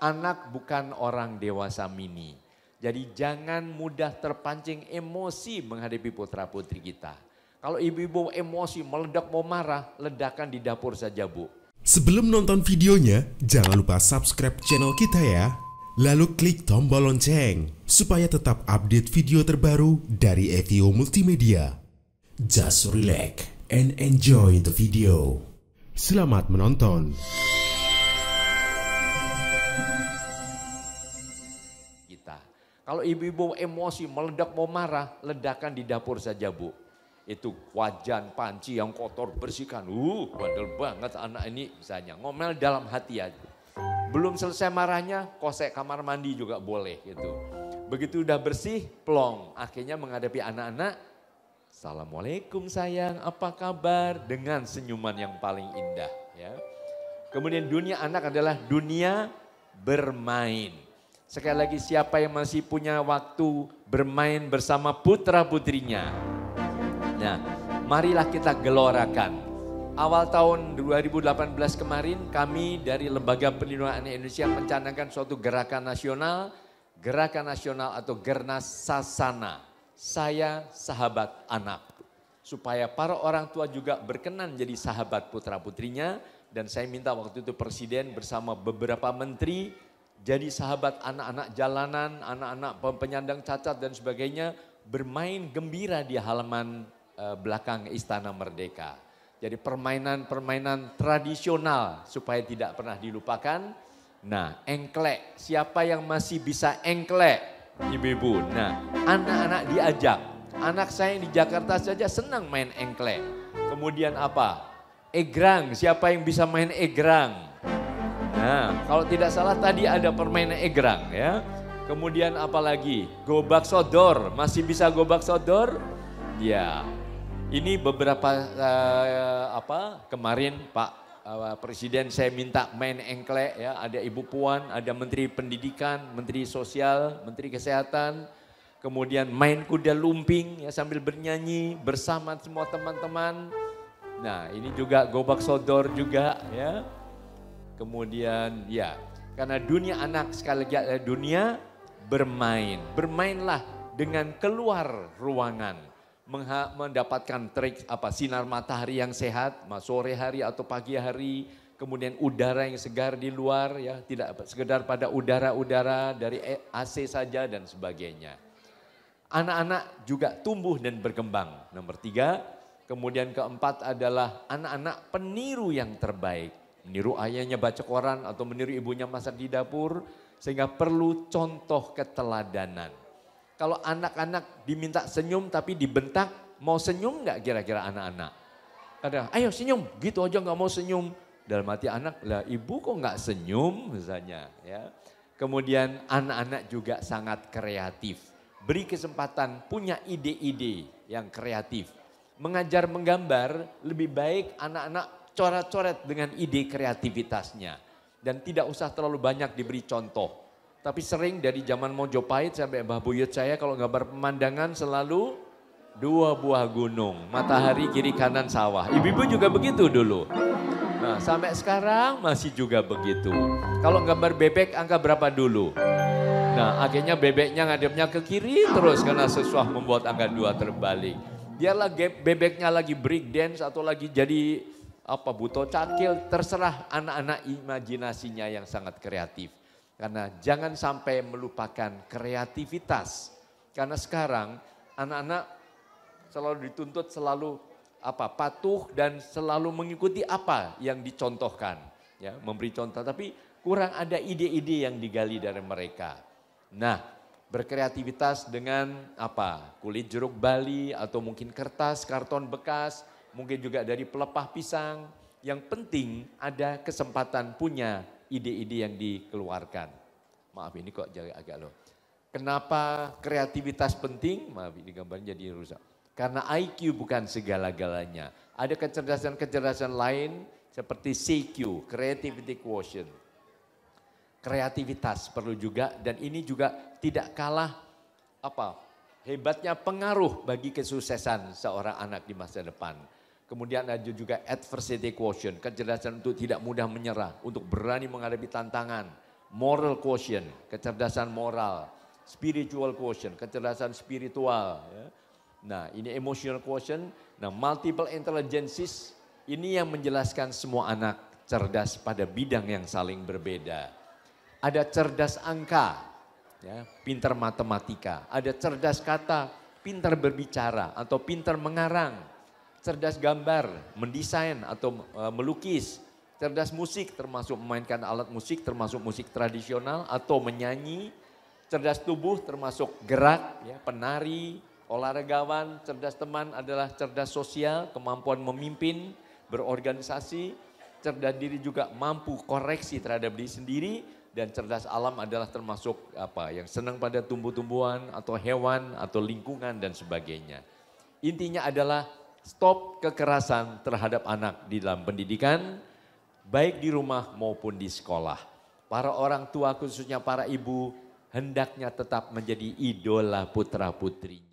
anak bukan orang dewasa mini. Jadi jangan mudah terpancing emosi menghadapi putra putri kita. Kalau ibu-ibu emosi meledak mau marah, ledakan di dapur saja Bu. Sebelum nonton videonya, jangan lupa subscribe channel kita ya. Lalu klik tombol lonceng supaya tetap update video terbaru dari Evio Multimedia. Just relax and enjoy the video. Selamat menonton. Kalau ibu-ibu emosi meledak mau marah, ledakan di dapur saja Bu. Itu wajan, panci yang kotor bersihkan. Bandel banget anak ini misalnya. Ngomel dalam hati aja. Belum selesai marahnya, kosek kamar mandi juga boleh gitu. Begitu udah bersih, plong. Akhirnya menghadapi anak-anak, Assalamualaikum sayang, apa kabar? Dengan senyuman yang paling indah. Ya. Kemudian dunia anak adalah dunia bermain. Sekali lagi siapa yang masih punya waktu bermain bersama putra putrinya. Nah, marilah kita gelorakan. Awal tahun 2018 kemarin kami dari Lembaga Perlindungan Anak Indonesia mencanangkan suatu gerakan nasional atau Gernas Sasana. Saya sahabat anak. Supaya para orang tua juga berkenan jadi sahabat putra putrinya. Dan saya minta waktu itu Presiden bersama beberapa menteri jadi sahabat anak-anak jalanan, anak-anak penyandang cacat dan sebagainya bermain gembira di halaman belakang Istana Merdeka. Jadi permainan-permainan tradisional supaya tidak pernah dilupakan. Nah, engklek, siapa yang masih bisa engklek? Ibu-ibu. Nah, anak-anak diajak. Anak saya yang di Jakarta saja senang main engklek. Kemudian apa? Egrang, siapa yang bisa main egrang? Nah, kalau tidak salah tadi ada permainan egrang ya. Kemudian apa lagi? Gobak sodor, masih bisa gobak sodor? Ya. Ini beberapa kemarin Pak Presiden saya minta main engklek ya, ada Ibu Puan, ada Menteri Pendidikan, Menteri Sosial, Menteri Kesehatan, kemudian main kuda lumping ya sambil bernyanyi bersama semua teman-teman. Nah, ini juga gobak sodor juga ya. Kemudian ya, karena dunia anak sekali lagi dunia bermain. Bermainlah dengan keluar ruangan. Mendapatkan trik sinar matahari yang sehat, sore hari atau pagi hari, kemudian udara yang segar di luar ya, tidak sekedar pada udara-udara dari AC saja dan sebagainya. Anak-anak juga tumbuh dan berkembang. Nomor 3, kemudian keempat adalah anak-anak peniru yang terbaik. Meniru ayahnya baca koran atau meniru ibunya masak di dapur, sehingga perlu contoh keteladanan. Kalau anak-anak diminta senyum tapi dibentak, mau senyum nggak kira-kira anak-anak? Kadang, ayo senyum, gitu aja nggak mau senyum. Dalam hati anak, lah ibu kok nggak senyum misalnya. Ya. Kemudian anak-anak juga sangat kreatif. Beri kesempatan punya ide-ide yang kreatif. Mengajar menggambar lebih baik anak-anak coret-coret dengan ide kreativitasnya. Dan tidak usah terlalu banyak diberi contoh. Tapi sering dari zaman Mojopahit sampai Mbah Buyut saya kalau gambar pemandangan selalu 2 buah gunung, matahari kiri kanan sawah. Ibu-ibu juga begitu dulu. Nah sampai sekarang masih juga begitu. Kalau gambar bebek angka berapa dulu? Nah akhirnya bebeknya ngadepnya ke kiri terus karena susah membuat angka 2 terbalik. Biarlah bebeknya lagi break dance atau lagi jadi buto cakil, terserah anak-anak imajinasinya yang sangat kreatif. Karena jangan sampai melupakan kreativitas. Karena sekarang anak-anak selalu dituntut selalu patuh dan selalu mengikuti apa yang dicontohkan. Ya, memberi contoh tapi kurang ada ide-ide yang digali dari mereka. Nah, berkreativitas dengan kulit jeruk Bali atau mungkin kertas, karton bekas, mungkin juga dari pelepah pisang. Yang penting ada kesempatan punya ide-ide yang dikeluarkan. Maaf ini kok agak low. Kenapa kreativitas penting? Maaf ini gambarnya jadi rusak. Karena IQ bukan segala-galanya. Ada kecerdasan-kecerdasan lain seperti CQ, Creativity Quotient. Kreativitas perlu juga dan ini juga tidak kalah hebatnya pengaruh bagi kesuksesan seorang anak di masa depan. Kemudian ada juga adversity quotient, kecerdasan untuk tidak mudah menyerah, untuk berani menghadapi tantangan, moral quotient, kecerdasan moral, spiritual quotient, kecerdasan spiritual. Ya. Nah ini emotional quotient, nah multiple intelligences ini yang menjelaskan semua anak cerdas pada bidang yang saling berbeda. Ada cerdas angka, ya, pintar matematika, ada cerdas kata, pintar berbicara atau pintar mengarang, cerdas gambar, mendesain atau melukis, cerdas musik termasuk memainkan alat musik termasuk musik tradisional atau menyanyi, cerdas tubuh termasuk gerak, ya, penari, olahragawan, cerdas teman adalah cerdas sosial, kemampuan memimpin, berorganisasi, cerdas diri juga mampu koreksi terhadap diri sendiri, dan cerdas alam adalah termasuk yang senang pada tumbuh-tumbuhan atau hewan atau lingkungan dan sebagainya. Intinya adalah stop kekerasan terhadap anak di dalam pendidikan, baik di rumah maupun di sekolah. Para orang tua khususnya para ibu hendaknya tetap menjadi idola putra-putrinya.